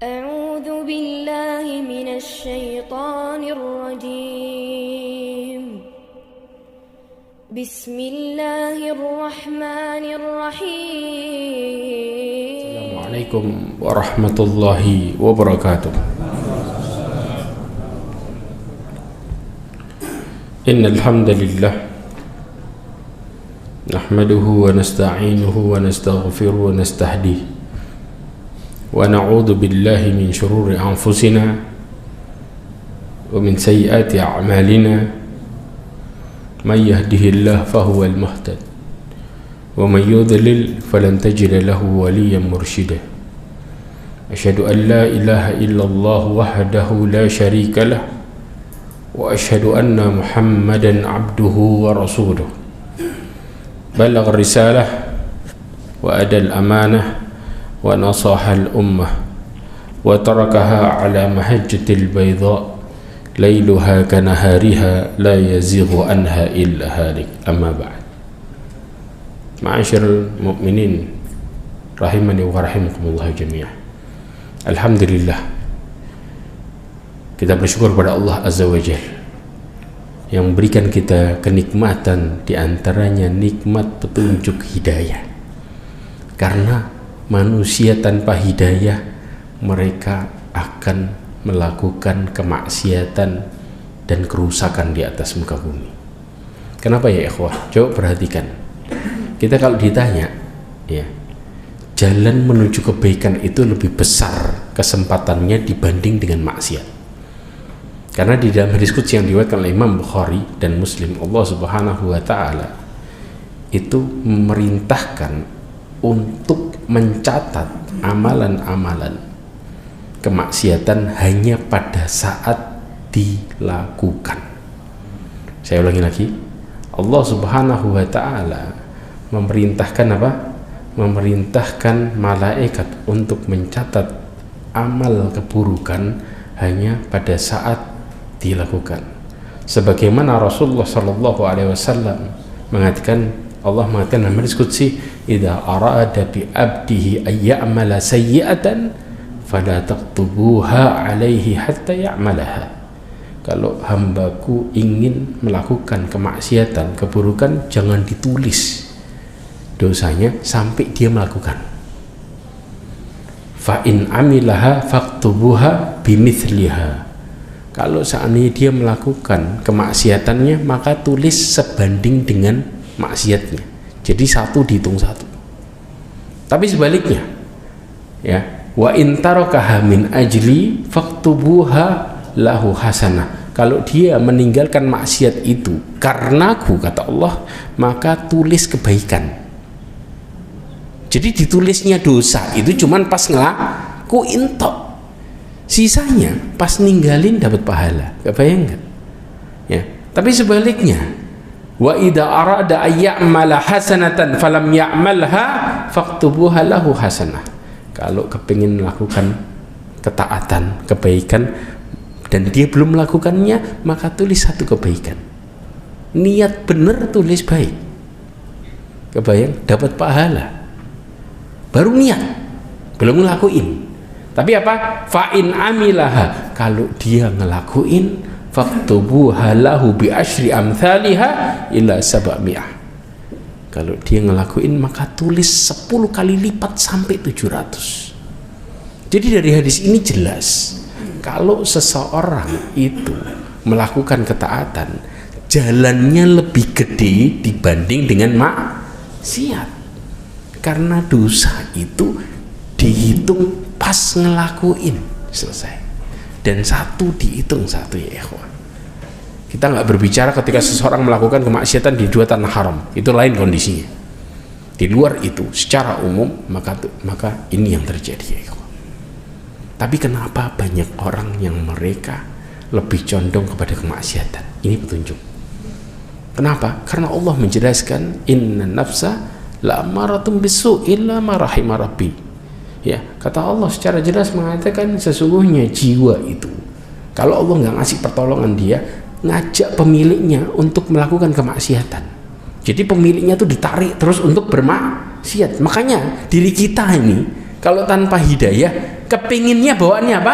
أعوذ بالله من الشيطان الرجيم بسم الله الرحمن الرحيم Assalamualaikum warahmatullahi wabarakatuh. Innal hamdalillah nahmaduhu wa nasta'inuhu wa nastaghfiruhu wa nastahdihi wa na'udzu billahi min shururi anfusina wa min sayyiati a'malina may yahdihillahu fahuwal muhtadi wa man yudlil falan tajida lahu waliyyan mursyida. Asyhadu an la ilaha illallah wahdahu la syarika lah wa asyhadu anna Muhammadan abduhu wa rasuluh. Balagha risalah wa adal amanah wa nasahal ummah wa tarakaha ala mahajjatil bayda lailuha kanahariha la yazighu anha illa halik. Amma ba'd. Ma'asyiral mu'minin rahimani wa rahimakumullah jami'ah. Alhamdulillah, kita bersyukur pada Allah Azza wa Jalla yang memberikan kita kenikmatan, diantaranya nikmat petunjuk hidayah. Karena manusia tanpa hidayah, mereka akan melakukan kemaksiatan dan kerusakan di atas muka bumi. Kenapa ya ikhwah? Coba perhatikan. Kita kalau ditanya, ya, jalan menuju kebaikan itu lebih besar kesempatannya dibanding dengan maksiat. Karena di dalam hadis qudsi yang diriwayatkan oleh Imam Bukhari dan Muslim, Allah Subhanahu wa taala itu memerintahkan untuk mencatat amalan-amalan kemaksiatan hanya pada saat dilakukan. Saya ulangi lagi. Allah Subhanahu wa taala memerintahkan apa? Memerintahkan malaikat untuk mencatat amal keburukan hanya pada saat dilakukan. Sebagaimana Rasulullah sallallahu alaihi wasallam mengatakan, Allah mengatakan dalam hadis qudsi, "Idza arada bi 'abdihi ay ya'mala sayyi'atan fala taqtubuha 'alaihi hatta ya'malaha." Kalau hambaku ingin melakukan kemaksiatan, keburukan, jangan ditulis dosanya sampai dia melakukan. Fa in amilaha faktubuha bimithliha. Kalau seandainya dia melakukan kemaksiatannya, maka tulis sebanding dengan maksiatnya. Jadi satu dihitung satu. Tapi sebaliknya, ya, wa in tarakaha min ajli faktubuha lahu hasanah. Kalau dia meninggalkan maksiat itu karenaku, kata Allah, maka tulis kebaikan. Jadi ditulisnya dosa itu cuman pas ngelakuin tok. Sisanya pas ninggalin dapat pahala. Kebayang nggak? Ya. Tapi sebaliknya, wa idza arada ay ya'mala hasanatan falam ya'malha faktubuha lahu hasanah. Kalau kepingin melakukan ketaatan, kebaikan, dan dia belum melakukannya, maka tulis satu kebaikan. Niat benar, tulis baik. Kebayang, dapat pahala. Baru niat, belum ngelakuin. Tapi apa? Fa'in amilaha. Kalau dia ngelakuin, faktubuha lahu bi asyri amthaliha ila sab'mi'ah. Kalau dia ngelakuin, maka tulis 10 kali lipat sampai 700. Jadi dari hadis ini jelas, kalau seseorang itu melakukan ketaatan, jalannya lebih gede dibanding dengan maksiat. Karena dosa itu dihitung pas ngelakuin, selesai. Dan satu dihitung satu, ya ikhwan. Kita nggak berbicara ketika seseorang melakukan kemaksiatan di dua tanah haram, itu lain kondisinya. Di luar itu secara umum maka ini yang terjadi, ya ikhwan. Tapi kenapa banyak orang yang mereka lebih condong kepada kemaksiatan? Ini petunjuk. Kenapa? Karena Allah menjelaskan, inna nafsa la'amaratun bisu' illa ma rahima rabbi. Ya, kata Allah secara jelas mengatakan sesungguhnya jiwa itu, kalau Allah nggak ngasih pertolongan, dia ngajak pemiliknya untuk melakukan kemaksiatan. Jadi pemiliknya tuh ditarik terus untuk bermaksiat. Makanya diri kita ini Kalau tanpa hidayah, kepinginnya bawaannya apa?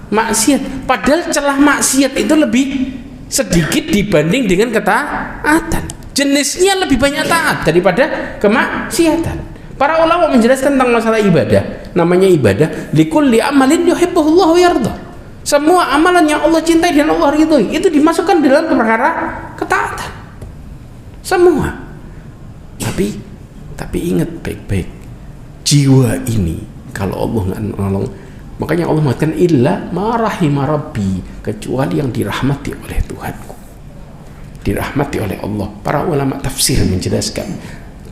Maksiat. Padahal celah maksiat itu lebih sedikit dibanding dengan ketaatan. Jenisnya lebih banyak taat daripada kemaksiatan. Para ulama menjelaskan tentang masalah ibadah. Namanya ibadah likulli amalin yuhibbuhullahu yarda. Semua amalan yang Allah cintai dan Allah ridhoi itu dimasukkan dalam perkara ketaatan. Semua. Tapi ingat baik-baik, jiwa ini kalau Allah nggak nolong, makanya Allah mengatakan illa ma rahima rabbi, kecuali yang dirahmati oleh Tuhanku, dirahmati oleh Allah. Para ulama tafsir menjelaskan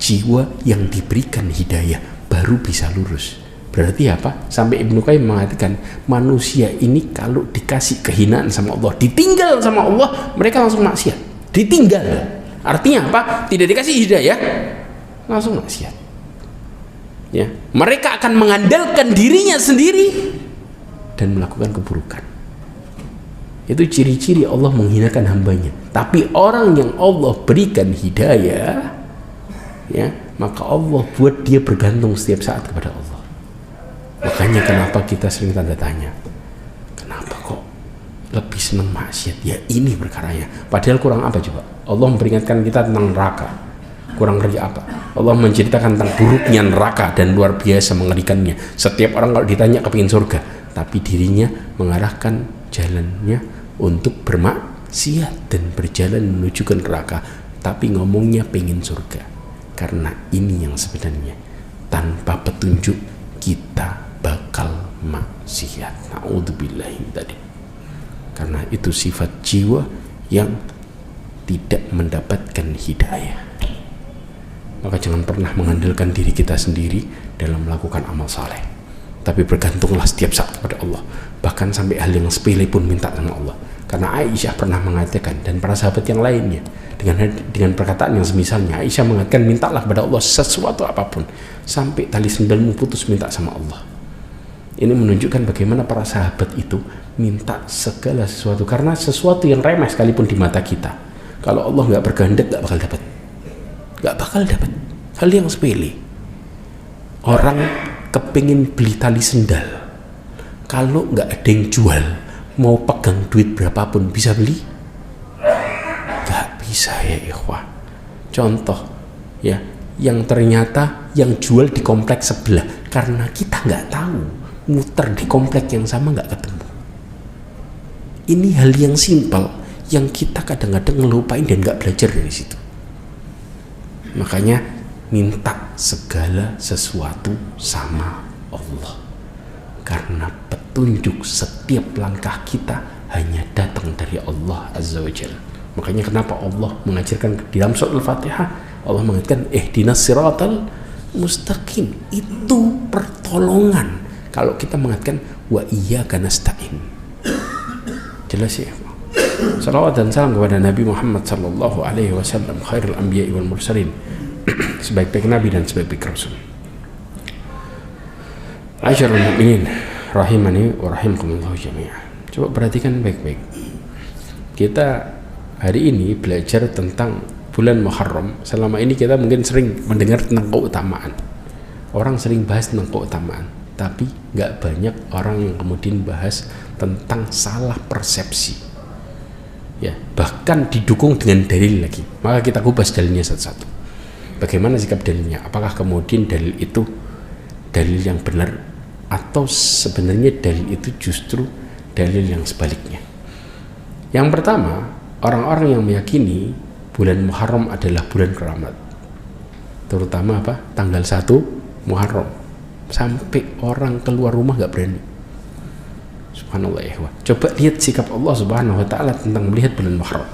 jiwa yang diberikan hidayah baru bisa lurus. Berarti apa? Sampai Ibnu Qayyim mengatakan manusia ini kalau dikasih kehinaan sama Allah, ditinggal sama Allah, mereka langsung maksiat. Ditinggal artinya apa? Tidak dikasih hidayah, langsung maksiat. Ya, mereka akan mengandalkan dirinya sendiri dan melakukan keburukan. Itu ciri-ciri Allah menghinakan hambanya. Tapi orang yang Allah berikan hidayah, ya, maka Allah buat dia bergantung setiap saat kepada Allah. Makanya kenapa kita sering tanda tanya, kenapa kok lebih senang maksiat? Ya ini perkaranya. Padahal kurang apa coba? Allah memperingatkan kita tentang neraka. Kurang ngeri apa? Allah menceritakan tentang buruknya neraka dan luar biasa mengerikannya. Setiap orang kalau ditanya kepingin surga, tapi dirinya mengarahkan jalannya untuk bermaksiat dan berjalan menuju ke neraka, tapi ngomongnya pengen surga. Karena ini yang sebenarnya tanpa petunjuk kita bakal maksiat. Na'udzubillahi tadi. Karena itu sifat jiwa yang tidak mendapatkan hidayah. Maka jangan pernah mengandalkan diri kita sendiri dalam melakukan amal saleh, tapi bergantunglah setiap saat kepada Allah. Bahkan sampai hal yang sepele pun minta sama Allah. Karena Aisyah pernah mengatakan, dan para sahabat yang lainnya dengan perkataan yang semisalnya, Aisyah mengatakan, mintalah kepada Allah sesuatu apapun, sampai tali sendalmu putus minta sama Allah. Ini menunjukkan bagaimana para sahabat itu minta segala sesuatu, karena sesuatu yang remeh sekalipun di mata kita, kalau Allah nggak berkehendak nggak bakal dapat. Gak bakal dapat. Hal yang sepele, orang kepingin beli tali sendal, kalau gak ada yang jual, mau pegang duit berapapun bisa beli? Gak bisa ya ikhwah. Contoh ya, yang ternyata yang jual di komplek sebelah, karena kita gak tahu, muter di komplek yang sama gak ketemu. Ini hal yang simpel yang kita kadang-kadang ngelupain dan gak belajar dari situ. Makanya minta segala sesuatu sama Allah, karena petunjuk setiap langkah kita hanya datang dari Allah Azza wa Jalla. Makanya kenapa Allah mengajarkan di dalam surah Al-Fatihah, Allah mengatakan ihdinas siratal mustaqim. Itu pertolongan kalau kita mengatakan wa iyyaka nasta'in. Jelas ya. Salawat dan salam kepada Nabi Muhammad sallallahu alaihi wasallam, khairul anbiya'i wal mursalin, sebaik-baik nabi dan sebaik-baik rasul. Asyarul mu'minin rahimani wa rahimakumullah jami'an. Coba perhatikan baik-baik. Kita hari ini belajar tentang bulan Muharram. Selama ini kita mungkin sering mendengar tentang keutamaan. Orang sering bahas tentang keutamaan, tapi nggak banyak orang yang kemudian bahas tentang salah persepsi. Ya, bahkan didukung dengan dalil lagi. Maka kita kupas dalilnya satu-satu. Bagaimana sikap dalilnya? Apakah kemudian dalil itu dalil yang benar, atau sebenarnya dalil itu justru dalil yang sebaliknya? Yang pertama, orang-orang yang meyakini bulan Muharram adalah bulan keramat, terutama apa? Tanggal 1 Muharram, sampai orang keluar rumah gak berani. Subhanallah ya. Coba lihat sikap Allah Subhanahu wa taala tentang melihat bulan Muharram.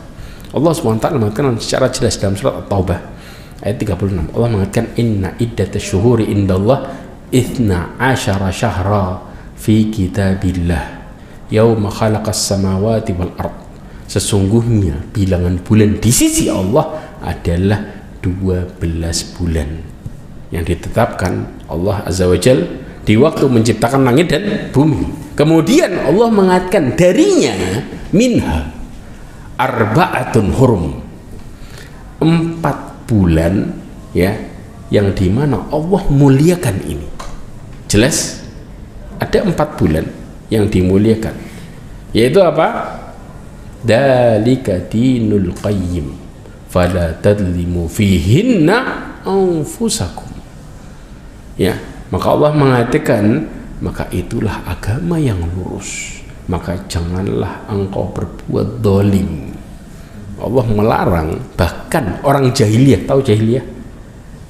Allah Subhanahu wa taala mengatakan secara jelas dalam surat At-Taubah ayat 36. Allah mengatakan inna iddatash syuhuri indallah 12 syahra fi kitabillah yauma khalaqas samawati wal ard. Sesungguhnya bilangan bulan di sisi Allah adalah 12 bulan yang ditetapkan Allah Azza wa Jalla di waktu menciptakan langit dan bumi. Kemudian Allah mengatakan darinya minha arba'atun hurum, 4 bulan ya, yang dimana Allah muliakan ini. Jelas? Ada 4 bulan yang dimuliakan, yaitu apa? Dzalika dinul qayyim fala tadlimu fihinna anfusakum. Ya, maka Allah mengatakan, maka itulah agama yang lurus, maka janganlah engkau berbuat zalim. Allah melarang, bahkan orang jahiliyah, tahu jahiliyah?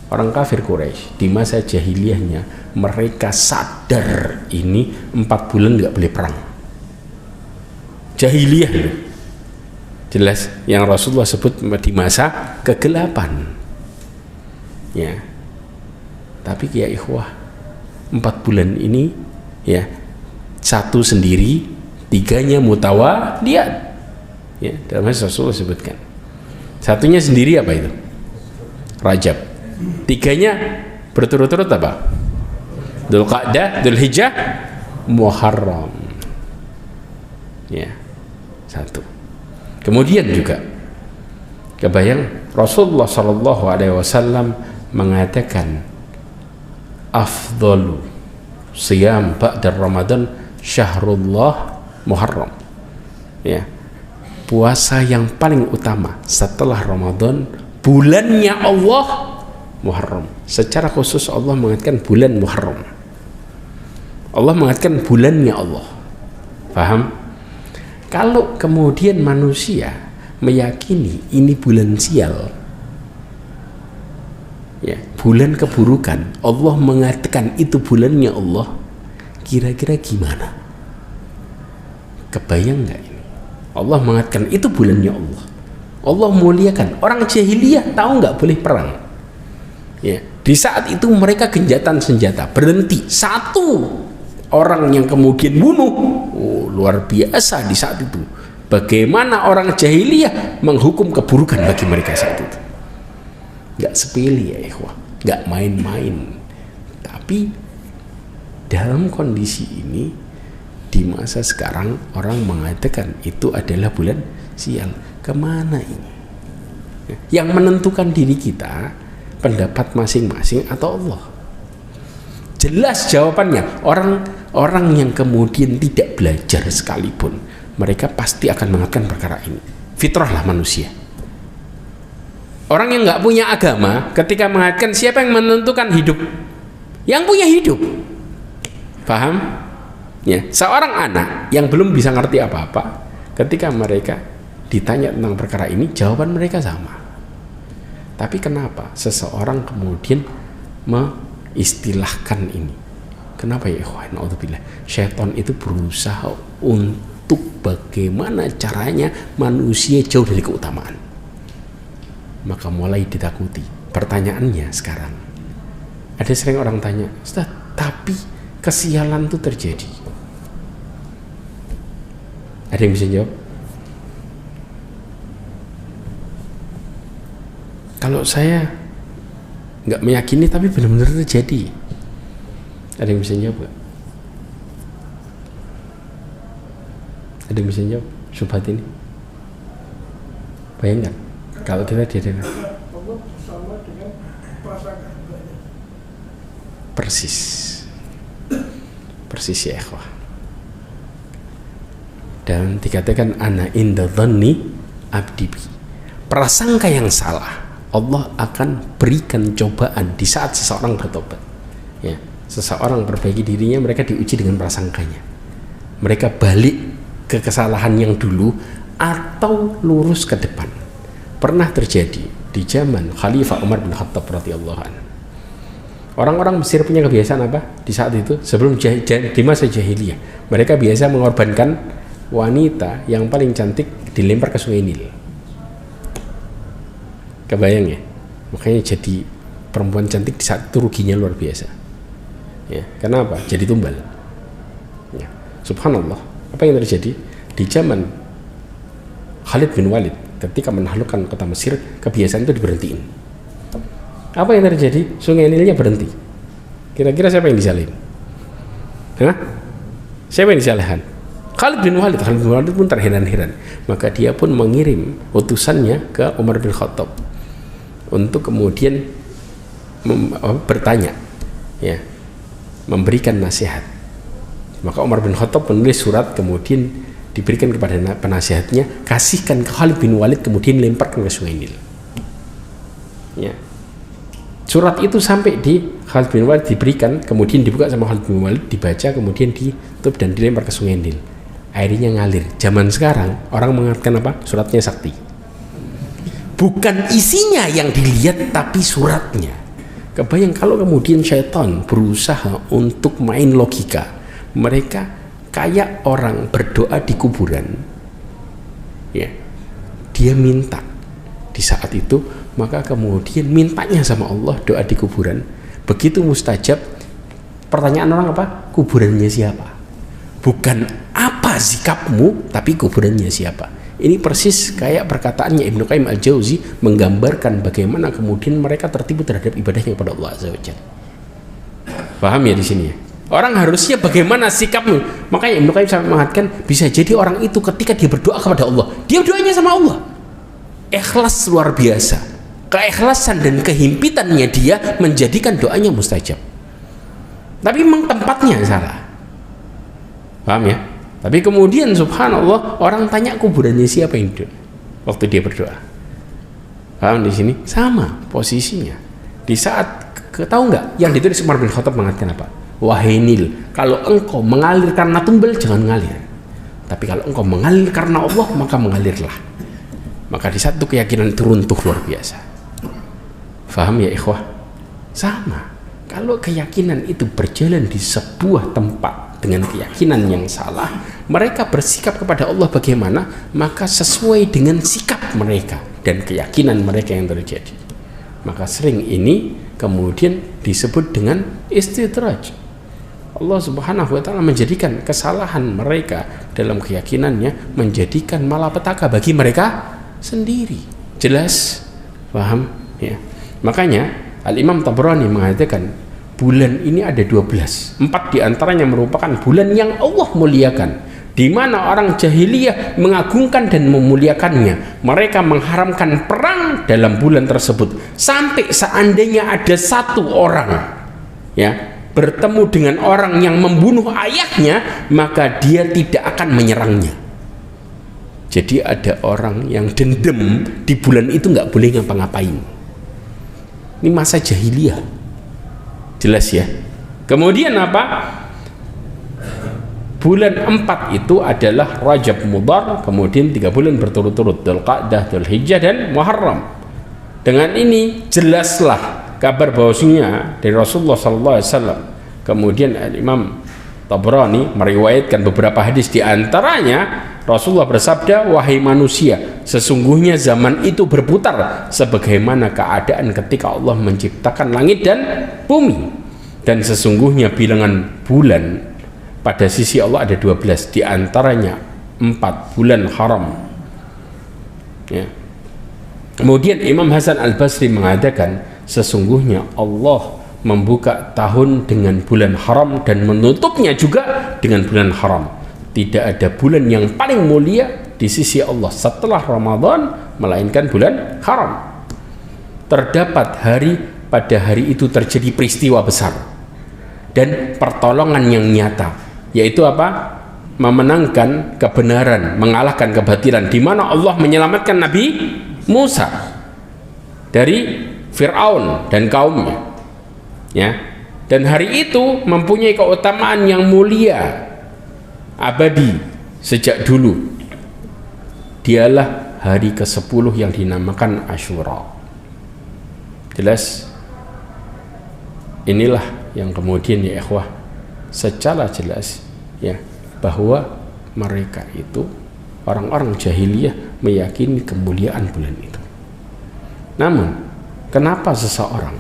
Orang kafir Quraisy di masa jahiliyahnya mereka sadar ini 4 bulan nggak boleh perang. Jahiliyah loh. Jelas yang Rasulullah sebut di masa kegelapan. Ya. Tapi ya ikhwah, 4 bulan ini ya, 1 sendiri, 3-nya mutawaliyat. Ya, dalam hadis Rasulullah sebutkan. 1-nya sendiri apa itu? Rajab. 3-nya berturut-turut apa? Dzulqa'dah, Dzulhijjah, Muharram. Ya, 1. Kemudian juga kebayang Rasulullah sallallahu alaihi wasallam mengatakan afdalu siyam ba'da Ramadan syahrullah Muharram. Ya. Puasa yang paling utama setelah Ramadan bulannya Allah Muharram. Secara khusus Allah mengatakan bulan Muharram. Allah mengatakan bulannya Allah. Paham? Kalau kemudian manusia meyakini ini bulan sial, ya, bulan keburukan, Allah mengatakan itu bulannya Allah, kira-kira gimana? Kebayang nggak ini? Allah mengatakan itu bulannya Allah. Allah muliakan. Orang jahiliyah tahu nggak boleh perang. Ya, di saat itu mereka genjatan senjata, berhenti. 1 orang yang kemudian bunuh, luar biasa di saat itu. Bagaimana orang jahiliyah menghukum keburukan bagi mereka saat itu? Nggak sepele ya ikhwah, nggak main-main. Tapi dalam kondisi ini, di masa sekarang orang mengatakan itu adalah bulan sial. Kemana ini? Yang menentukan diri kita pendapat masing-masing atau Allah? Jelas jawabannya. Orang yang kemudian tidak belajar sekalipun, mereka pasti akan mengatakan perkara ini. Fitrahlah manusia. Orang yang nggak punya agama ketika mengatakan siapa yang menentukan hidup? Yang punya hidup. Paham? Ya, seorang anak yang belum bisa ngerti apa-apa, ketika mereka ditanya tentang perkara ini, jawaban mereka sama. Tapi kenapa seseorang kemudian mengistilahkan ini? Kenapa ya ikhwan? Naudzubillah. Syaitan itu berusaha untuk bagaimana caranya manusia jauh dari keutamaan. Maka mulai ditakuti. Pertanyaannya sekarang, ada sering orang tanya, Ustaz, tapi kesialan itu terjadi. Ada yang bisa jawab? Kalau saya nggak meyakini tapi benar-benar terjadi, ada yang bisa jawab nggak? Ada yang bisa jawab syubhat ini? Bayangkan kalau kita diadakan persis ya ikhwah. Dan dikatakan ana inda dhanni abdi bi. Prasangka yang salah Allah akan berikan cobaan di saat seseorang bertobat. Ya, seseorang perbaiki dirinya, mereka diuji dengan prasangkanya. Mereka balik ke kesalahan yang dulu atau lurus ke depan. Pernah terjadi di zaman Khalifah Umar bin Khattab radhiyallahu anhu. Orang-orang Mesir punya kebiasaan apa? Di saat itu sebelum di masa jahiliyah, mereka biasa mengorbankan wanita yang paling cantik dilempar ke sungai Nil. Kebayang ya? Makanya jadi perempuan cantik di saat itu ruginya luar biasa. Ya, kenapa? Jadi tumbal. Ya, subhanallah. Apa yang terjadi di zaman Khalid bin Walid ketika menaklukkan kota Mesir, kebiasaan itu diberhentiin. Apa yang terjadi? Sungai Nilnya berhenti. Kira-kira siapa yang disalahin? Hah? Siapa yang disalahan? Khalid bin Walid pun terheran-heran. Maka dia pun mengirim utusannya ke Umar bin Khattab untuk kemudian bertanya, ya, memberikan nasihat. Maka Umar bin Khattab menulis surat, kemudian diberikan kepada penasihatnya, kasihkan ke Khalid bin Walid, kemudian lemparkan ke Sungai Nil. Ya. Surat itu sampai di Khalid bin Walid diberikan, kemudian dibuka sama Khalid bin Walid, dibaca, kemudian ditutup dan dilempar ke Sungai Nil. Airnya ngalir. Zaman sekarang orang mengatakan apa? Suratnya sakti. Bukan isinya yang dilihat, tapi suratnya. Kebayang kalau kemudian syaitan berusaha untuk main logika. Mereka kayak orang berdoa di kuburan. Ya. Dia minta. Di saat itu, maka kemudian mintanya sama Allah, doa di kuburan. Begitu mustajab, pertanyaan orang apa? Kuburannya siapa? Bukan apa sikapmu, tapi kuburannya siapa. Ini persis kayak perkataannya Ibnu Qayyim Al-Jauzi, menggambarkan bagaimana kemudian mereka tertipu terhadap ibadahnya kepada Allah Azza wa Jalla. Paham ya di sini ya? Orang harusnya bagaimana sikapmu. Makanya Ibnu Qayyim sampai mengatakan, bisa jadi orang itu ketika dia berdoa kepada Allah, dia doanya sama Allah ikhlas luar biasa. Keikhlasan dan kehimpitannya dia menjadikan doanya mustajab. Tapi memang tempatnya salah. Paham ya? Tapi kemudian subhanallah, orang tanya kuburannya siapa yang hidup waktu dia berdoa. Paham di sini? Sama posisinya. Di saat, tahu nggak yang ditulis Umar bin Khattab mengatakan apa? Wahai Nil, kalau engkau mengalir karena tumbal, jangan mengalir. Tapi kalau engkau mengalir karena Allah, maka mengalirlah. Maka di satu keyakinan itu runtuh luar biasa. Faham ya ikhwah? Sama. Kalau keyakinan itu berjalan di sebuah tempat dengan keyakinan yang salah, mereka bersikap kepada Allah bagaimana, maka sesuai dengan sikap mereka dan keyakinan mereka yang terjadi. Maka sering ini kemudian disebut dengan istidraj. Allah Subhanahu wa ta'ala menjadikan kesalahan mereka dalam keyakinannya menjadikan malapetaka bagi mereka sendiri. Jelas? Paham? Ya. Makanya Al-Imam Tabrani mengatakan bulan ini ada 12. 4 diantaranya merupakan bulan yang Allah muliakan, di mana orang jahiliyah mengagungkan dan memuliakannya. Mereka mengharamkan perang dalam bulan tersebut. Sampai seandainya ada satu orang ya bertemu dengan orang yang membunuh ayahnya, maka dia tidak akan menyerangnya. Jadi ada orang yang dendam di bulan itu nggak boleh ngapa-ngapain. Ini masa jahiliyah. Jelas ya. Kemudian apa? Bulan 4 itu adalah Rajab Mudhar, kemudian 3 bulan berturut-turut, Dzulqa'dah, Dzulhijjah dan Muharram. Dengan ini jelaslah kabar bahwasanya dari Rasulullah SAW. Kemudian Imam Tabrani meriwayatkan beberapa hadis, di antaranya Rasulullah bersabda, wahai manusia, sesungguhnya zaman itu berputar sebagaimana keadaan ketika Allah menciptakan langit dan bumi, dan sesungguhnya bilangan bulan pada sisi Allah ada 12, di antaranya 4 bulan haram ya. Kemudian Imam Hasan Al-Basri mengatakan, sesungguhnya Allah membuka tahun dengan bulan haram dan menutupnya juga dengan bulan haram. Tidak ada bulan yang paling mulia di sisi Allah setelah Ramadan melainkan bulan haram. Terdapat hari, pada hari itu terjadi peristiwa besar dan pertolongan yang nyata, yaitu apa? Memenangkan kebenaran, mengalahkan kebatilan, di mana Allah menyelamatkan Nabi Musa dari Fir'aun dan kaumnya ya. Dan hari itu mempunyai keutamaan yang mulia abadi sejak dulu. Dialah hari ke-10 yang dinamakan Asyura. Jelas? Inilah yang kemudian ya ikhwah, secara jelas ya, bahwa mereka itu orang-orang jahiliyah meyakini kemuliaan bulan itu. Namun kenapa seseorang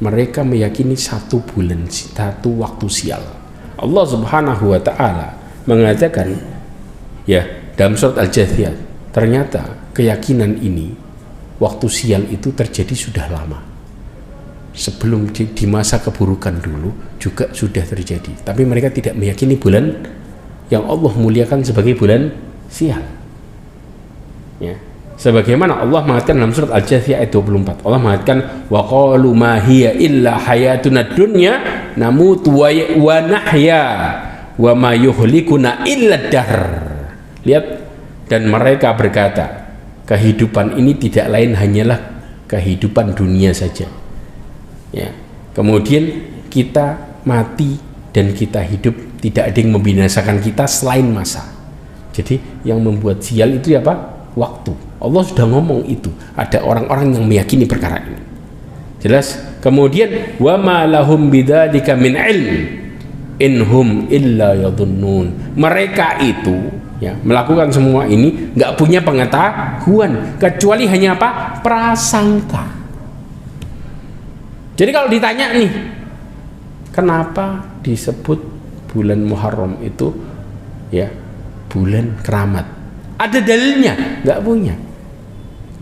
mereka meyakini satu bulan, satu waktu sial? Allah Subhanahu wa ta'ala mengatakan ya dalam surat Al-Jathiyah, ternyata keyakinan ini, waktu sial itu terjadi sudah lama. Sebelum di masa keburukan dulu juga sudah terjadi, tapi mereka tidak meyakini bulan yang Allah muliakan sebagai bulan sial ya. Sebagaimana Allah mengatakan dalam surat Al-Jathiyah ayat 24. Allah mengatakan wa qalu ma hiya illa hayatuna dunya namutu wa nahya wa ma yuhlikuna illa dahr. Lihat, dan mereka berkata, kehidupan ini tidak lain hanyalah kehidupan dunia saja. Ya. Kemudian kita mati dan kita hidup, tidak ada yang membinasakan kita selain masa. Jadi yang membuat sial itu apa? Waktu. Allah sudah ngomong itu. Ada orang-orang yang meyakini perkara ini. Jelas? Kemudian wa ma lahum bidzalika min ilm inhum illa yadhunnun. Mereka itu ya melakukan semua ini nggak punya pengetahuan kecuali hanya apa? Prasangka. Jadi kalau ditanya nih, kenapa disebut bulan Muharram itu ya bulan keramat? Ada dalilnya? Nggak punya.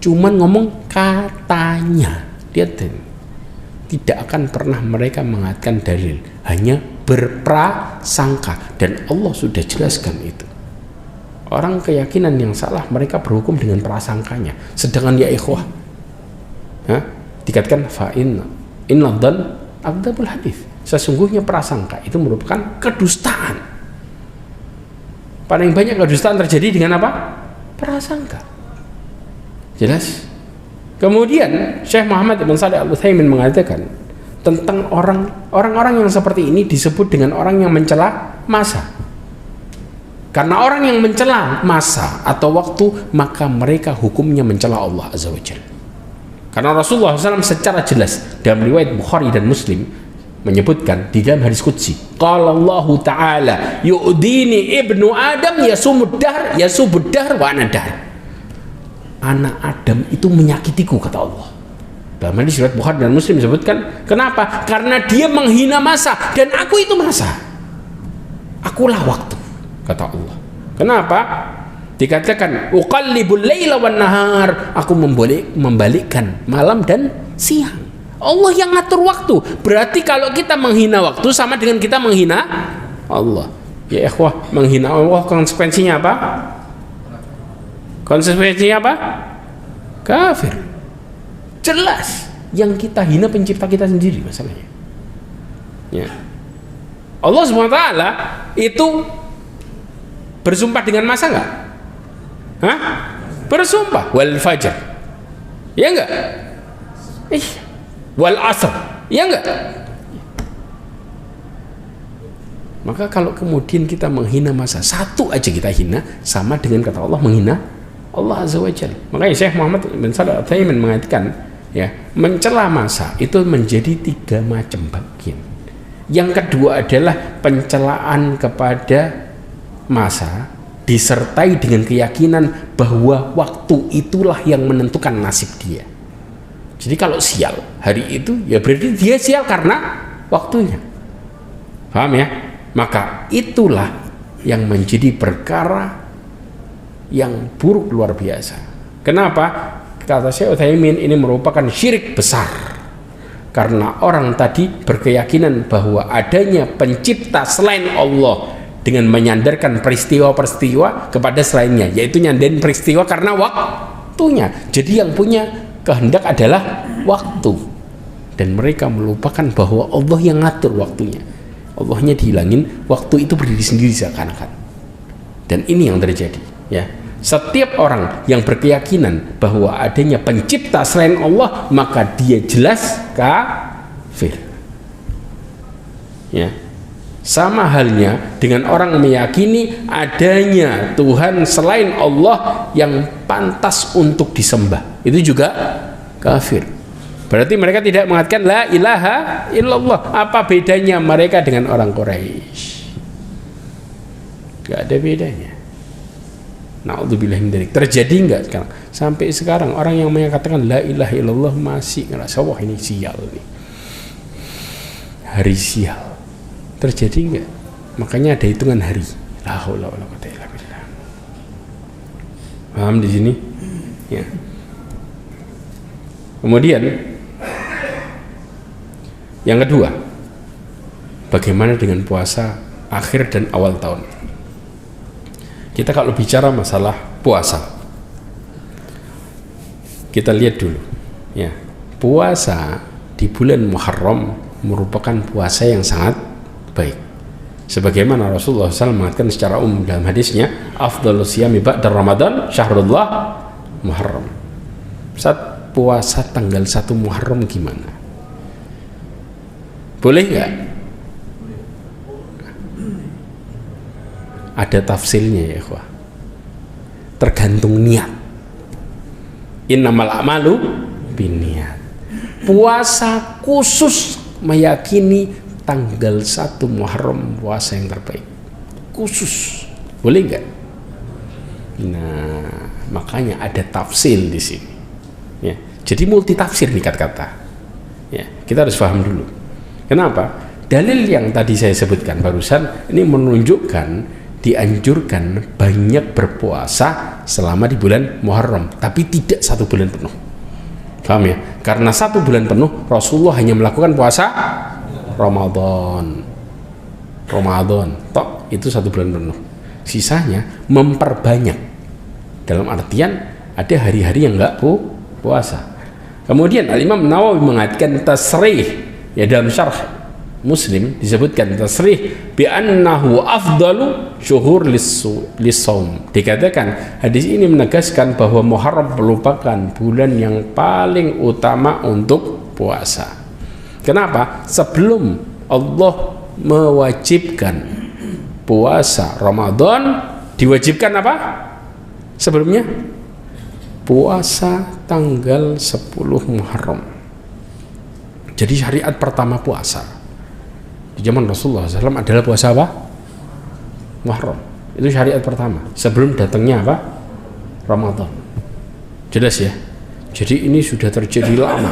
Cuman ngomong katanya. Lihat, tidak akan pernah mereka mengatakan dalil, hanya berprasangka, dan Allah sudah jelaskan itu. Orang keyakinan yang salah mereka berhukum dengan prasangkanya. Sedangkan ya ikhwah, dikatakan fa inna dzan akdzabul hadits. Sesungguhnya prasangka itu merupakan kedustaan. Paling banyak kedustaan terjadi dengan apa? Prasangka. Jelas? Kemudian Syekh Muhammad Ibn Shalih Al-Utsaimin mengatakan tentang orang-orang yang seperti ini disebut dengan orang yang mencela masa. Karena orang yang mencela masa atau waktu, maka mereka hukumnya mencela Allah Azza wa Jalla. Karena Rasulullah SAW secara jelas dalam riwayat Bukhari dan Muslim menyebutkan di dalam hadis qudsi, qala Allah Ta'ala yu'dini ibnu Adam yasumud dahr wa ana dahr. Anak Adam itu menyakitiku, kata Allah. Dalam hadis riwayat Bukhari dan Muslim disebutkan, kenapa? Karena dia menghina masa dan aku itu masa. Akulah waktu, kata Allah. Kenapa? Dikatakan uqallibul laila wan nahar, aku membalikkan malam dan siang. Allah yang ngatur waktu. Berarti kalau kita menghina waktu sama dengan kita menghina Allah. Ya ikhwah, menghina Allah konsekuensinya apa? Konsekuensinya apa? Kafir. Jelas. Yang kita hina pencipta kita sendiri masalahnya. Ya. Allah SWT itu bersumpah dengan masa enggak? Hah? Bersumpah wal fajr. Ya enggak? Wal asr. Ya enggak? Maka kalau kemudian kita menghina masa, satu aja kita hina, sama dengan kata Allah menghina Allah Azza wa Jalla. Makanya Syekh Muhammad bin Shalih Al-Utsaimin mengatakan, ya, mencela masa itu menjadi 3 macam bagian. Yang kedua adalah pencelaan kepada masa disertai dengan keyakinan bahwa waktu itulah yang menentukan nasib dia. Jadi kalau sial hari itu, ya berarti dia sial karena waktunya. Paham ya? Maka itulah yang menjadi perkara yang buruk luar biasa. Kenapa? Kata Syekh Utsaimin, ini merupakan syirik besar. Karena orang tadi berkeyakinan bahwa adanya pencipta selain Allah dengan menyandarkan peristiwa-peristiwa kepada selainnya, yaitu nyandarin peristiwa karena waktunya. Jadi yang punya kehendak adalah waktu, dan mereka melupakan bahwa Allah yang ngatur waktunya. Allahnya dihilangin, waktu itu berdiri sendiri seakan-akan. Dan ini yang terjadi, ya. Setiap orang yang berkeyakinan bahwa adanya pencipta selain Allah, maka dia jelas kafir. Ya. Sama halnya dengan orang meyakini adanya Tuhan selain Allah yang pantas untuk disembah, itu juga kafir. Berarti mereka tidak mengatakan la ilaha illallah. Apa bedanya mereka dengan orang Quraisy? Gak ada bedanya. Na'udzubillah min dzalik. Terjadi enggak sekarang? Sampai sekarang orang yang mengatakan la ilaha illallah masih ngerasa wah ini sial nih. Hari sial. Terjadi enggak? Makanya ada hitungan hari. La haula wala quwwata illa billah. Paham di sini? Ya. Kemudian yang kedua, bagaimana dengan puasa akhir dan awal tahun? Kita kalau bicara masalah puasa, kita lihat dulu ya, puasa di bulan Muharram merupakan puasa yang sangat baik, sebagaimana Rasulullah SAW mengatakan secara umum dalam hadisnya, afdhalus siyami ba'da Ramadan syahrullah Muharram. Saat puasa tanggal 1 Muharram gimana? Boleh nggak? Ada tafsirnya ya ikhwah, tergantung niat. Innamal a'malu binniyat. Puasa khusus meyakini tanggal 1 Muharram puasa yang terbaik, khusus. Boleh nggak? Nah, makanya ada tafsir di sini ya. Jadi multi tafsir nih kata-kata ya, kita harus paham dulu. Kenapa? Dalil yang tadi saya sebutkan barusan ini menunjukkan dianjurkan banyak berpuasa selama di bulan Muharram, tapi tidak 1 bulan penuh. Paham ya? Karena 1 bulan penuh Rasulullah hanya melakukan puasa Ramadan tok, itu 1 bulan penuh. Sisanya memperbanyak, dalam artian ada hari-hari yang enggak puasa. Kemudian Al-Imam Nawawi mengatakan tasrih ya, dalam syarh Muslim disebutkan tasrih bi annahu afdalu syuhur lis-shaum. Dikatakan hadis ini menegaskan bahwa Muharram merupakan bulan yang paling utama untuk puasa. Kenapa? Sebelum Allah mewajibkan puasa Ramadan, diwajibkan apa? Sebelumnya puasa tanggal 10 Muharram. Jadi syariat pertama puasa di zaman Rasulullah SAW adalah puasa apa? Muharram. Itu syariat pertama sebelum datangnya apa? Ramadan. Jelas ya? Jadi ini sudah terjadi lama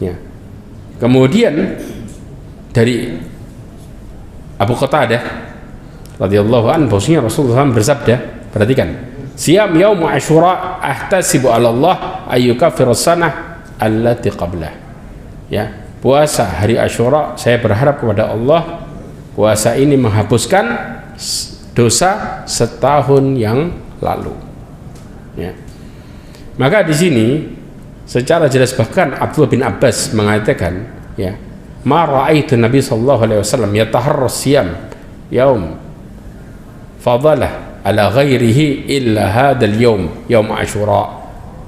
ya. Kemudian dari Abu Qatadah radhiyallahu anhu bahwasanya Rasulullah SAW bersabda, perhatikan, siyam yaum Asyura ahtasibu 'ala Allah ayyukaffira sanah allati qablah. Ya, puasa hari Asyura saya berharap kepada Allah puasa ini menghapuskan dosa setahun yang lalu ya. Maka di sini secara jelas bahkan Abdullah bin Abbas mengatakan ya, ma ra'aitu Nabi sallallahu alaihi wasallam yataharra siyam yaum fadalah ala ghairihi illa hadzal yaum Asyura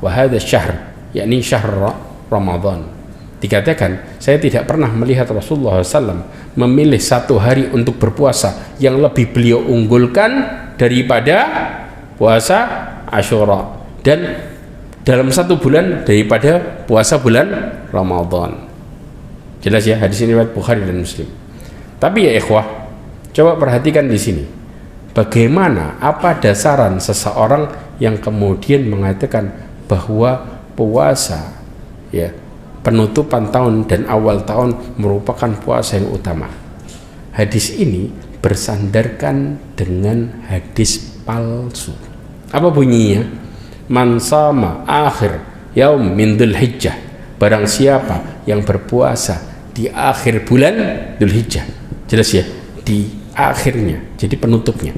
wa hadzal syahr, yakni syahr Ramadan. Dikatakan saya tidak pernah melihat Rasulullah SAW memilih 1 hari untuk berpuasa yang lebih beliau unggulkan daripada puasa Asyura, dan dalam 1 bulan daripada puasa bulan Ramadan. Jelas ya, hadis ini riwayat Bukhari dan Muslim. Tapi ya ikhwah, coba perhatikan di sini bagaimana, apa dasaran seseorang yang kemudian mengatakan bahwa puasa ya penutupan tahun dan awal tahun merupakan puasa yang utama. Hadis ini bersandarkan dengan hadis palsu. Apa bunyinya? Man sama akhir yaum min Dzulhijjah, barang siapa yang berpuasa di akhir bulan Dzulhijjah. Jelas ya, di akhirnya, jadi penutupnya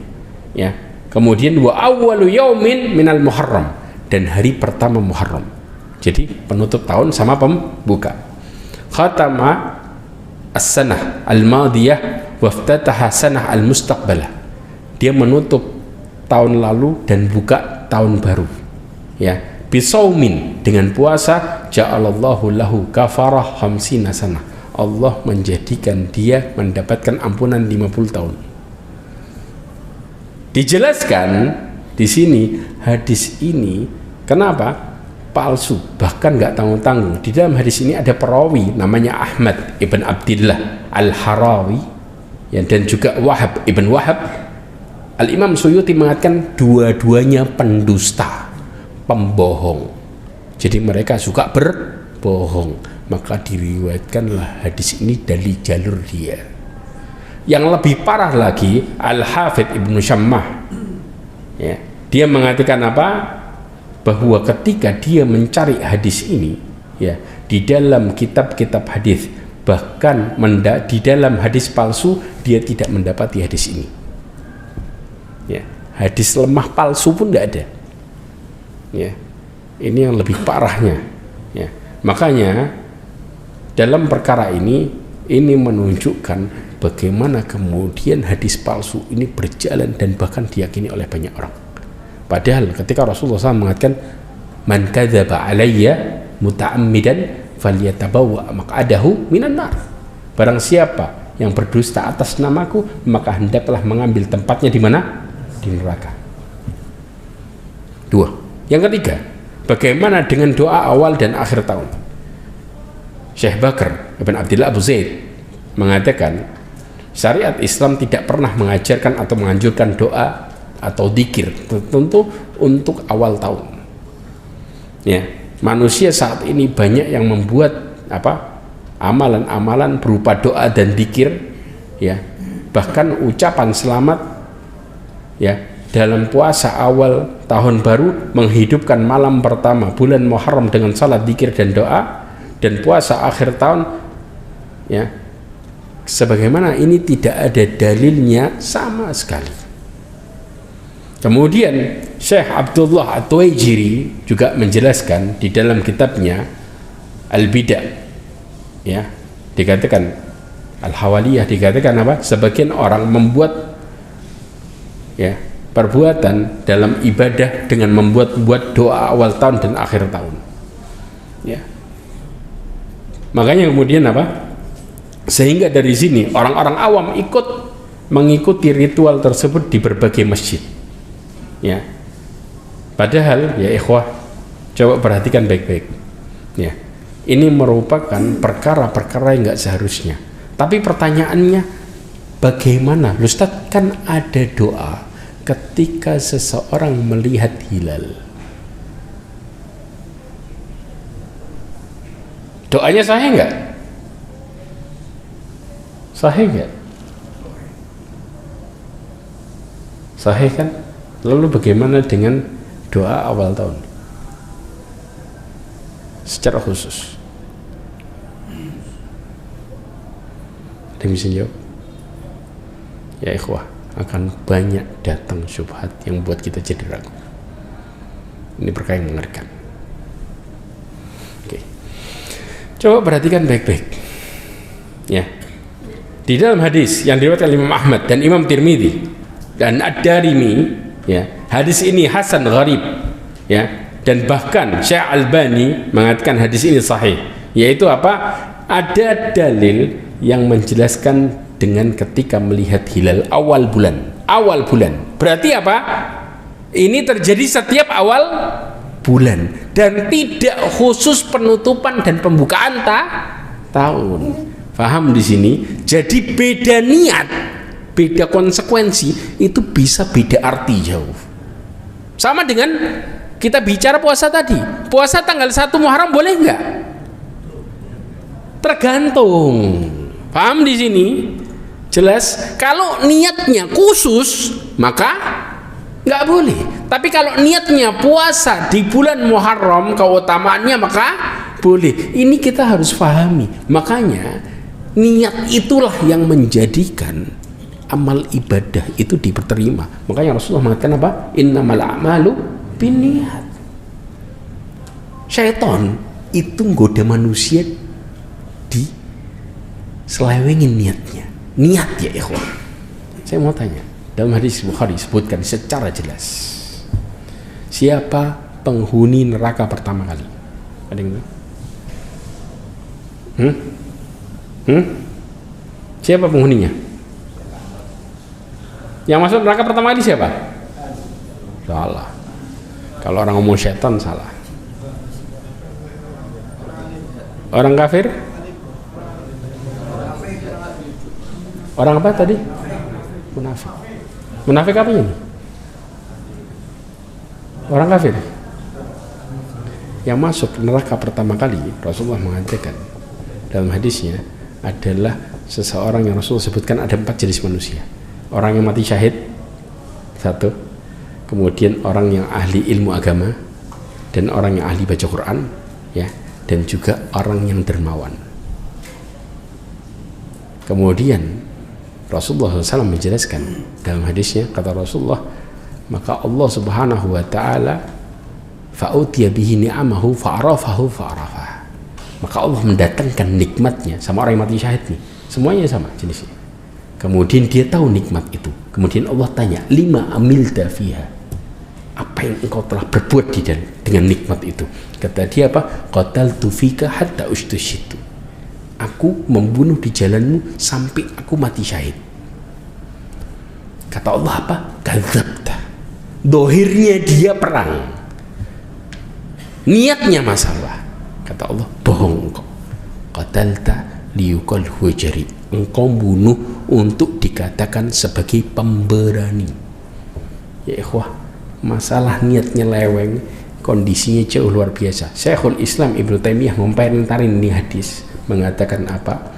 ya. Kemudian wa awwalu yaumin minal Muharram, dan hari pertama Muharram. Jadi penutup tahun sama pembuka. Khatama as-sanah al-madiyah waftataha sanah al-mustaqbalah. Dia menutup tahun lalu dan buka tahun baru. Ya, bisaumin, dengan puasa, ja'alallahu lahu kafarah 50 sanah. Allah menjadikan dia mendapatkan ampunan 50 tahun. Dijelaskan di sini hadis ini kenapa palsu, bahkan nggak tanggung-tanggung. Di dalam hadis ini ada perawi namanya Ahmad ibn Abdillah al-Harawi ya, dan juga Wahab ibn Wahab. Al-Imam Suyuti mengatakan dua-duanya pendusta, pembohong. Jadi mereka suka berbohong, maka diriwayatkanlah hadis ini dari jalur dia. Yang lebih parah lagi, Al-Hafidh Ibnu Syammah ya, dia mengatakan apa? Bahwa ketika dia mencari hadis ini ya, di dalam kitab-kitab hadis, bahkan di dalam hadis palsu, dia tidak mendapati hadis ini ya. Hadis lemah palsu pun tidak ada ya. Ini yang lebih parahnya, ya. Makanya dalam perkara ini menunjukkan bagaimana kemudian hadis palsu ini berjalan dan bahkan diyakini oleh banyak orang. Padahal ketika Rasulullah SAW mengatakan man kadzaba alayya muta'ammidan falyatabawwa maq'adahu minan nar. Barang siapa yang berdusta atas namaku, maka hendaklah mengambil tempatnya di mana? Di neraka. 2. Yang ketiga, bagaimana dengan doa awal dan akhir tahun? Syekh Bakr Ibn Abdullah Abu Zaid mengatakan syariat Islam tidak pernah mengajarkan atau menganjurkan doa atau dzikir tertentu untuk awal tahun. Ya, manusia saat ini banyak yang membuat amalan-amalan berupa doa dan dzikir, ya, bahkan ucapan selamat, ya, dalam puasa awal tahun baru, menghidupkan malam pertama bulan Muharram dengan salat, dzikir dan doa, dan puasa akhir tahun, ya, sebagaimana ini tidak ada dalilnya sama sekali. Kemudian Syekh Abdullah At-Tuwaijiri juga menjelaskan di dalam kitabnya Al-Bida', ya, dikatakan Al-Hawaliyah, dikatakan apa? Sebagian orang membuat, ya, perbuatan dalam ibadah dengan membuat doa awal tahun dan akhir tahun, ya. Makanya kemudian apa? Sehingga dari sini orang-orang awam mengikuti ritual tersebut di berbagai masjid, ya. Padahal ya ikhwah, coba perhatikan baik-baik, ya. Ini merupakan perkara-perkara yang nggak seharusnya. Tapi pertanyaannya, bagaimana? Ustaz, kan ada doa ketika seseorang melihat hilal. Doanya sahih nggak? Sahih nggak? Sahih kan? Lalu bagaimana dengan doa awal tahun secara khusus? Ada yang bisa jawab? Ya ikhwah, akan banyak datang syubhat yang buat kita jadi ragu. Ini perkara yang mengerikan. Oke. Coba perhatikan baik-baik, ya. Di dalam hadis yang diriwayatkan Imam Ahmad dan Imam Tirmidzi dan Ad-Darimi, ya, hadis ini hasan gharib, ya, dan bahkan Syekh Albani mengatakan hadis ini sahih, yaitu apa? Ada dalil yang menjelaskan dengan ketika melihat hilal awal bulan. Berarti apa? Ini terjadi setiap awal bulan dan tidak khusus penutupan dan pembukaan tahun. Paham di sini? Jadi beda niat, beda konsekuensi, itu bisa beda arti jauh. Sama dengan kita bicara puasa tadi. Puasa tanggal 1 Muharram boleh enggak? Tergantung. Paham di sini? Jelas? Kalau niatnya khusus, maka nggak boleh. Tapi kalau niatnya puasa di bulan Muharram keutamaannya, maka boleh. Ini kita harus pahami. Makanya niat itulah yang menjadikan amal ibadah itu diterima. Makanya Rasulullah mengatakan apa? Innamal a'malu binniyat. Syaitan itu nggoda manusia di selewengin niatnya. Niat ya ikhwan. Saya mau tanya, dalam hadis Bukhari disebutkan secara jelas, siapa penghuni neraka pertama kali? Ada yang tahu? Siapa penghuninya? Yang masuk neraka pertama kali siapa? Salah. Kalau orang ngomong setan salah. Orang kafir? Orang apa tadi? Munafik. Munafik apa ini? Orang kafir. Yang masuk neraka pertama kali, Rasulullah mengatakan dalam hadisnya adalah seseorang yang Rasul sebutkan ada 4 jenis manusia. Orang yang mati syahid, 1. Kemudian orang yang ahli ilmu agama, dan orang yang ahli baca Quran, ya, dan juga orang yang dermawan. Kemudian Rasulullah SAW menjelaskan dalam hadisnya, kata Rasulullah, maka Allah Subhanahu wa ta'ala fa'utiya bihi ni'amahu fa'arafahu fa'arafah. Maka Allah mendatangkan nikmatnya sama orang yang mati syahid nih, semuanya sama jenisnya. Kemudian dia tahu nikmat itu. Kemudian Allah tanya, lima amilta fiha, apa yang engkau telah berbuat dengan nikmat itu? Kata dia apa? Qataltu fika hatta ustushitu, aku membunuh di jalanmu sampai aku mati syahid. Kata Allah apa? Kadzabta, dohirnya dia perang, niatnya masalah. Kata Allah, bohong engkau. Qatalta liyuqal huwa jari, engkau bunuh untuk dikatakan sebagai pemberani. Ya ikhwah, masalah niatnya leweng, kondisinya jauh luar biasa. Syekhul Islam Ibnu Taimiyah memperentarin ini hadis, mengatakan apa?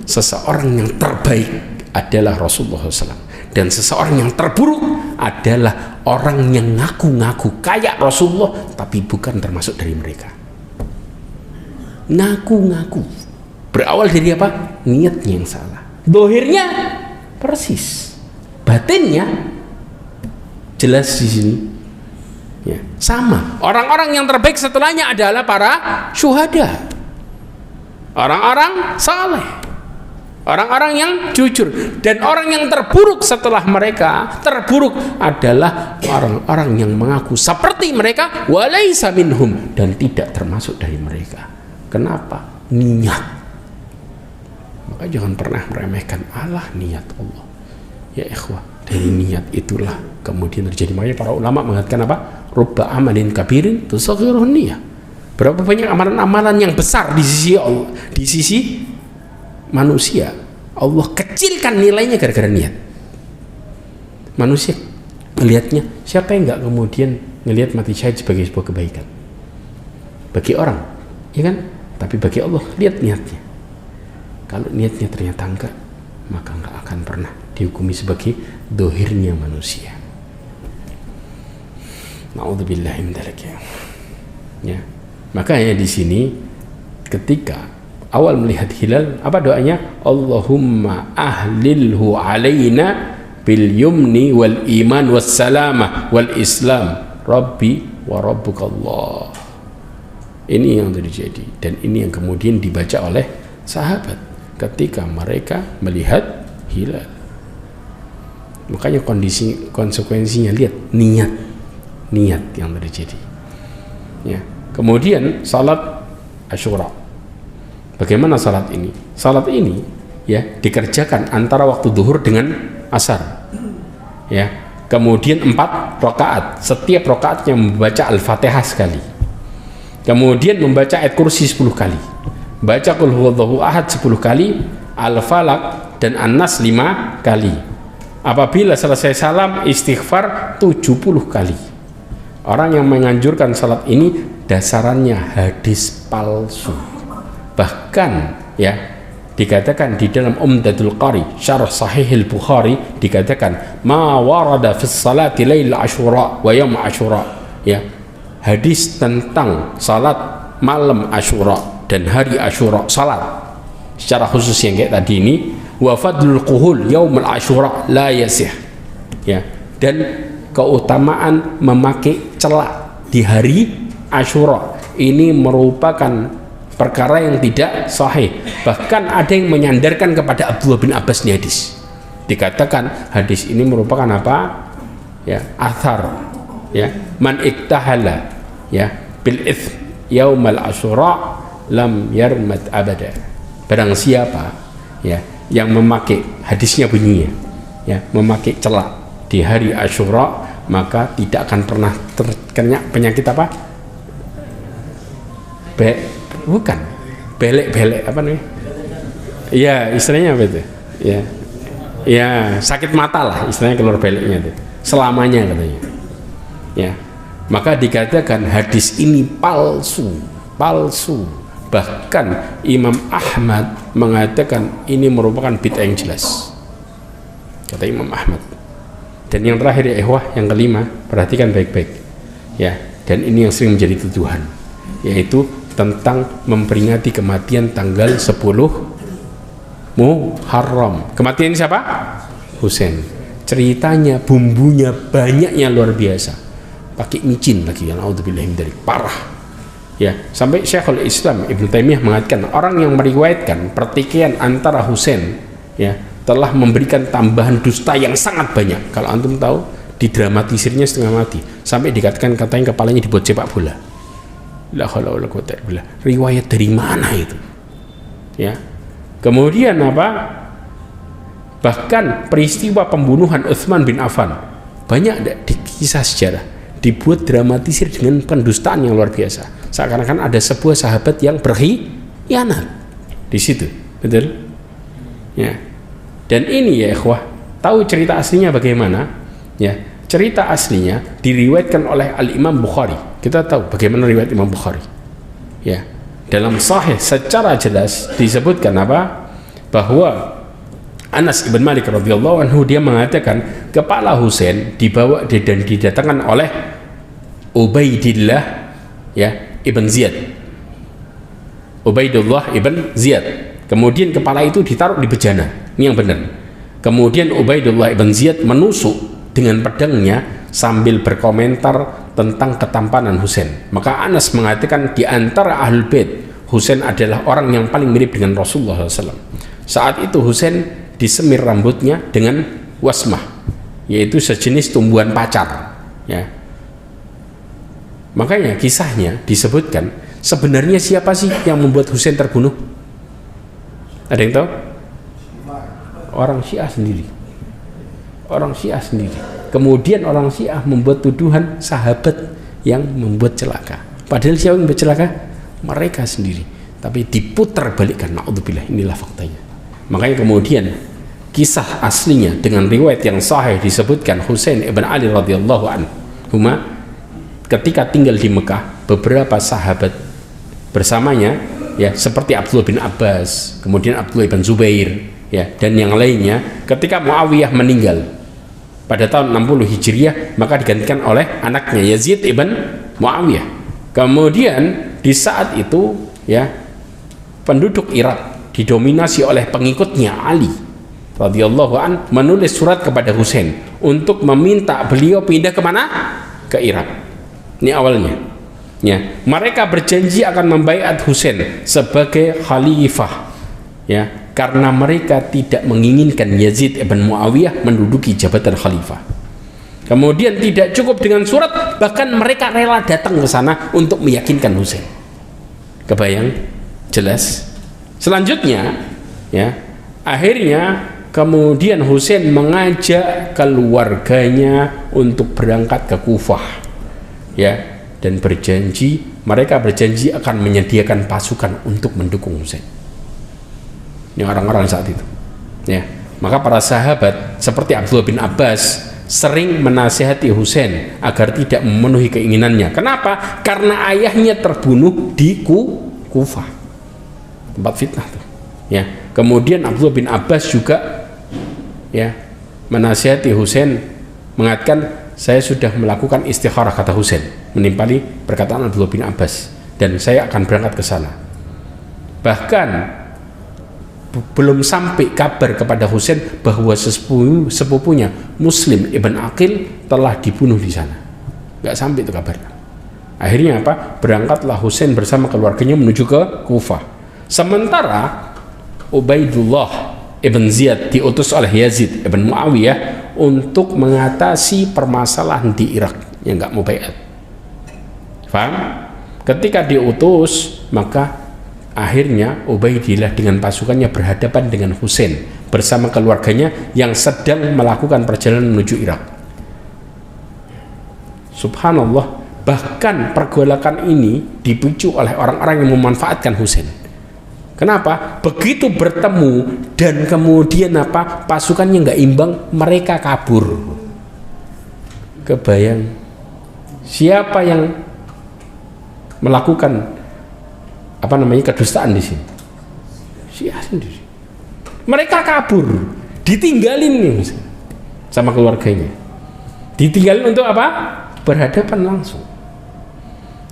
Seseorang yang terbaik adalah Rasulullah SAW, dan seseorang yang terburuk adalah orang yang ngaku-ngaku kayak Rasulullah tapi bukan termasuk dari mereka. Ngaku-ngaku, berawal dari apa? Niatnya yang salah, dohirnya persis, batinnya jelas di sini. Ya, sama. Orang-orang yang terbaik setelahnya adalah para syuhada, orang-orang saleh, orang-orang yang jujur. Dan orang yang terburuk setelah mereka, terburuk adalah orang-orang yang mengaku seperti mereka, walaisa minhum, dan tidak termasuk dari mereka. Kenapa? Niat. Maka jangan pernah meremehkan Allah, niat Allah. Ya ikhwah, dari niat itulah kemudian terjadi. Makanya para ulama mengatakan apa? Rubba amalin kabirin tusaghiruhun niyah. Berapa banyak amalan-amalan yang besar di sisi Allah, di sisi manusia, Allah kecilkan nilainya gara-gara niat. Manusia melihatnya, siapa yang nggak kemudian melihat mati syahid sebagai sebuah kebaikan bagi orang, ya kan? Tapi bagi Allah, lihat niatnya. Kalau niatnya ternyata enggak, maka enggak akan pernah dihukumi sebagai dohirnya manusia. Na'udzubillahi min dzalik. Ya. Makanya di sini ketika awal melihat hilal, apa doanya? Allahumma ahlilhu alaina bil yumni wal iman was salamah wal islam rabbi wa rabbukallah. Ini yang terjadi, dan ini yang kemudian dibaca oleh sahabat ketika mereka melihat hilal. Makanya konsekuensinya, lihat niat yang terjadi. Ya. Kemudian salat Asyura. Bagaimana salat ini? Salat ini ya dikerjakan antara waktu zuhur dengan asar. Ya. Kemudian 4 rakaat. Setiap rakaatnya membaca Al-Fatihah sekali. Kemudian membaca ayat kursi 10 kali, baca qul huwallahu ahad 10 kali, Al-Falaq dan An-Nas 5 kali. Apabila selesai salam, istighfar 70 kali. Orang yang menganjurkan salat ini dasarannya hadis palsu. Bahkan ya dikatakan di dalam Umdatul Qari Syarh Sahihil Bukhari, dikatakan ma warada fis salati lail Asyura wa yaum Asyura, ya, hadis tentang salat malam Asyura dan hari Asyura, salat secara khusus yang kayak tadi ini, wa fadlul quhul yaumul Asyura la yasih, ya, dan keutamaan memakai celak di hari Asyura ini merupakan perkara yang tidak sahih. Bahkan ada yang menyandarkan kepada Abdullah bin Abbas di hadis, dikatakan hadis ini merupakan apa? Ya, athar, ya, man iktahala ya bil its yaumal Asyura lam yarmad abada. Barang siapa ya yang memakai, hadisnya bunyinya ya, memakai celak di hari Asyura, maka tidak akan pernah terkena penyakit apa? Bukan belek-belek apa nih? Ya, istilahnya apa itu? Ya. Ya, sakit mata lah istilahnya, keluar beleknya itu. Selamanya katanya. Ya, maka dikatakan hadis ini palsu. Bahkan Imam Ahmad mengatakan ini merupakan bid'ah yang jelas, kata Imam Ahmad. Dan yang terakhir ya ikhwah, yang kelima, perhatikan baik-baik ya, dan ini yang sering menjadi tuduhan, yaitu tentang memperingati kematian tanggal 10 Muharram. Kematian siapa? Husain. Ceritanya, bumbunya banyaknya luar biasa. pakai micin lagi, yang naudzubillah min dzalik, parah. Ya, sampai Syekhul Islam Ibnu Taimiyah mengatakan orang yang meriwayatkan pertikaian antara Husain ya telah memberikan tambahan dusta yang sangat banyak. Kalau antum tahu, didramatisirnya setengah mati sampai dikatakan katanya kepalanya dibuat sepak bola. La haula wala quwwata illa billah. Riwayat dari mana itu? Ya. Kemudian apa? Bahkan peristiwa pembunuhan Utsman bin Affan banyak di kisah sejarah dibuat dramatisir dengan pendustaan yang luar biasa. Seakan-akan ada sebuah sahabat yang berkhianat di situ, betul? Ya. Dan ini ya ikhwah, tahu cerita aslinya bagaimana? Ya, cerita aslinya diriwayatkan oleh Al-Imam Bukhari. Kita tahu bagaimana riwayat Imam Bukhari. Ya, dalam Sahih secara jelas disebutkan apa? Bahwa Anas ibn Malik radhiyallahu anhu dia mengatakan kepala Husain dibawa dan didatangkan oleh Ubaidillah ya ibn Ziyad. Ubaidullah ibn Ziyad. Kemudian kepala itu ditaruh di bejana. Ini yang benar. Kemudian Ubaidullah ibn Ziyad menusuk dengan pedangnya sambil berkomentar tentang ketampanan Husain. Maka Anas mengatakan di antara Ahlul Bait Husain adalah orang yang paling mirip dengan Rasulullah SAW. Saat itu Husain disemir rambutnya dengan wasmah, yaitu sejenis tumbuhan pacar. Ya. Makanya kisahnya disebutkan sebenarnya siapa sih yang membuat Husain terbunuh? Ada yang tahu? Orang Syiah sendiri. Orang Syiah sendiri. Kemudian orang Syiah membuat tuduhan sahabat yang membuat celaka. Padahal siapa yang membuat celaka? Mereka sendiri. Tapi diputar balikkan. Na'udzubillah, inilah faktanya. Makanya kemudian kisah aslinya dengan riwayat yang sahih disebutkan Husain ibn Ali radhiyallahu anhu ketika tinggal di Mekah, beberapa sahabat bersamanya ya seperti Abdullah bin Abbas, kemudian Abdullah bin Zubair ya dan yang lainnya, ketika Muawiyah meninggal pada tahun 60 Hijriah maka digantikan oleh anaknya Yazid ibn Muawiyah. Kemudian di saat itu ya penduduk Irak didominasi oleh pengikutnya Ali radhiyallahu an menulis surat kepada Husain untuk meminta beliau pindah kemana? Ke Irak. Ini awalnya. Ya, mereka berjanji akan membaiat Husain sebagai khalifah. Ya, karena mereka tidak menginginkan Yazid ibn Muawiyah menduduki jabatan khalifah. Kemudian tidak cukup dengan surat, bahkan mereka rela datang ke sana untuk meyakinkan Husain. Kebayang? Jelas? Selanjutnya, ya, akhirnya kemudian Husain mengajak keluarganya untuk berangkat ke Kufah, ya, dan mereka berjanji akan menyediakan pasukan untuk mendukung Husain. Ini orang-orang saat itu, ya. Maka para sahabat seperti Abdullah bin Abbas sering menasihati Husain agar tidak memenuhi keinginannya. Kenapa? Karena ayahnya terbunuh di Kufah, tempat fitnah tuh. Ya. Kemudian Abdullah bin Abbas juga ya menasihati Husain mengatakan saya sudah melakukan istikharah, kata Husain menimpali perkataan Abdullah bin Abbas, dan saya akan berangkat ke sana. Bahkan belum sampai kabar kepada Husain bahwa sepupunya Muslim ibn Aqil telah dibunuh di sana. Nggak sampai itu kabarnya. Akhirnya apa? Berangkatlah Husain bersama keluarganya menuju ke Kufah. Sementara Ubaidullah ibn Ziyad diutus oleh Yazid ibn Muawiyah untuk mengatasi permasalahan di Irak yang nggak mau baiat. Faham? Ketika diutus, maka akhirnya Ubaidillah dengan pasukannya berhadapan dengan Husain bersama keluarganya yang sedang melakukan perjalanan menuju Irak. Subhanallah, bahkan pergolakan ini dipicu oleh orang-orang yang memanfaatkan Husain. Kenapa? Begitu bertemu dan kemudian apa? Pasukannya nggak imbang, mereka kabur. Kebayang siapa yang melakukan kedustaan di sini? Syiah sendiri. Mereka kabur, ditinggalin nih sama keluarganya. Ditinggalin untuk apa? Berhadapan langsung.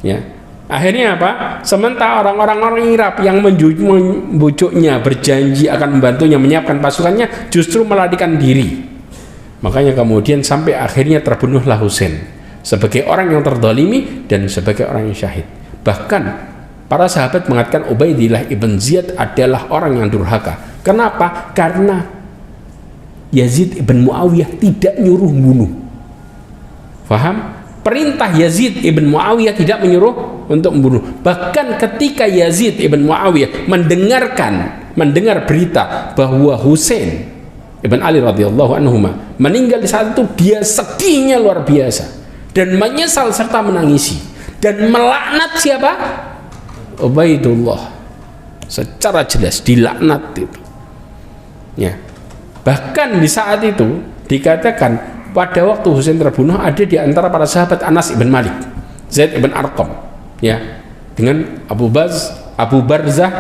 Ya. Akhirnya apa? Sementara orang-orang Irak yang membujuknya, berjanji akan membantunya menyiapkan pasukannya, justru melarikan diri. Makanya kemudian sampai akhirnya terbunuhlah Husain. sebagai orang yang terdolimi dan sebagai orang yang syahid. Bahkan para sahabat mengatakan Ubaidillah ibn Ziyad adalah orang yang durhaka. Kenapa? Karena Yazid ibn Muawiyah tidak nyuruh bunuh. Faham? Perintah Yazid ibn Muawiyah tidak menyuruh untuk membunuh. Bahkan ketika Yazid ibn Muawiyah mendengar berita bahwa Husain ibn Ali radhiyallahu anhu meninggal di saat itu, dia sedihnya luar biasa dan menyesal serta menangisi dan melaknat siapa? Ubaidullah. Secara jelas dilaknat itu. Ya. Bahkan di saat itu dikatakan pada waktu Husain terbunuh ada di antara para sahabat Anas ibn Malik, Zaid ibn Arqam, ya, dengan Abu Barzah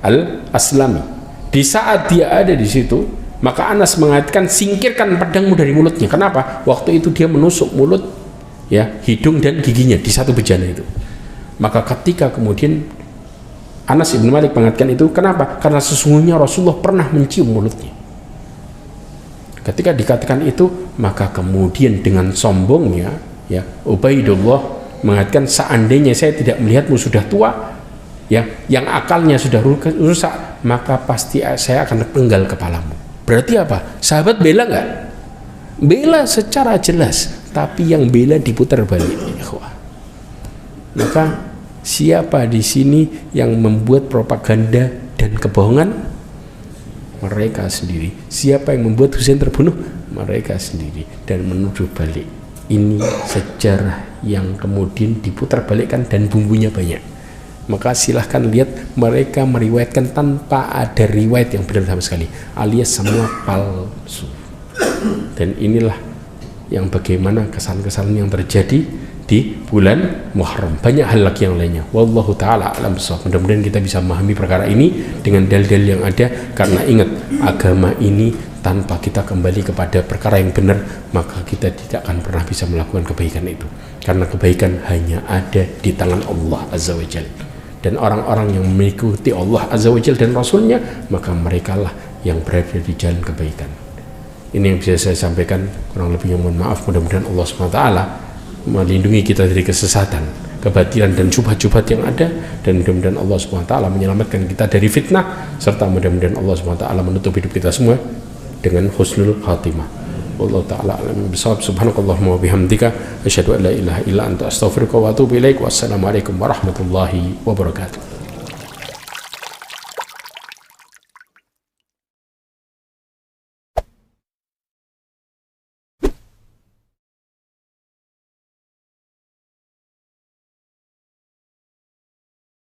al-Aslami. Di saat dia ada di situ, maka Anas mengatakan, singkirkan pedangmu dari mulutnya. Kenapa? Waktu itu dia menusuk mulut, ya, hidung dan giginya di satu bejana itu. Maka ketika kemudian Anas ibn Malik mengatakan itu, kenapa? Karena sesungguhnya Rasulullah pernah mencium mulutnya. Ketika dikatakan itu, maka kemudian dengan sombongnya, ya, Ubaidullah mengatakan, seandainya saya tidak melihatmu sudah tua, ya, yang akalnya sudah rusak, maka pasti saya akan penggal kepalamu. Berarti apa? Sahabat bela nggak? Bela secara jelas, tapi yang bela diputar balik. Maka siapa di sini yang membuat propaganda dan kebohongan? Mereka sendiri. Siapa yang membuat Husain terbunuh? Mereka sendiri. Dan menuduh balik. Ini sejarah yang kemudian diputar balikkan dan bumbunya banyak. Maka silahkan lihat, mereka meriwayatkan tanpa ada riwayat yang benar sama sekali, alias semua palsu. Dan inilah yang bagaimana kesalahan-kesalahan yang terjadi di bulan Muharram. Banyak hal lagi yang lainnya. Wallahu ta'ala a'lam bishawab. Mudah-mudahan kita bisa memahami perkara ini dengan dalil-dalil yang ada. Karena ingat, agama ini tanpa kita kembali kepada perkara yang benar, maka kita tidak akan pernah bisa melakukan kebaikan itu. Karena kebaikan hanya ada di tangan Allah Azza wa Jalla. Dan orang-orang yang mengikuti Allah Azza wa Jalla dan Rasulnya, maka merekalah yang berada di jalan kebaikan. Ini yang bisa saya sampaikan. Kurang lebihnya mohon maaf. Mudah-mudahan Allah SWT melindungi kita dari kesesatan, kebatilan dan syubhat-syubhat yang ada, dan mudah-mudahan Allah SWT menyelamatkan kita dari fitnah, serta mudah-mudahan Allah SWT menutup hidup kita semua dengan husnul khatimah. Wallahu ta'ala a'lam bishawab. Subhanakallahumma wa bihamdika asyhadu an la ilaha illa anta astaghfiruka wa atubu ilaik. Wassalamualaikum warahmatullahi wabarakatuh.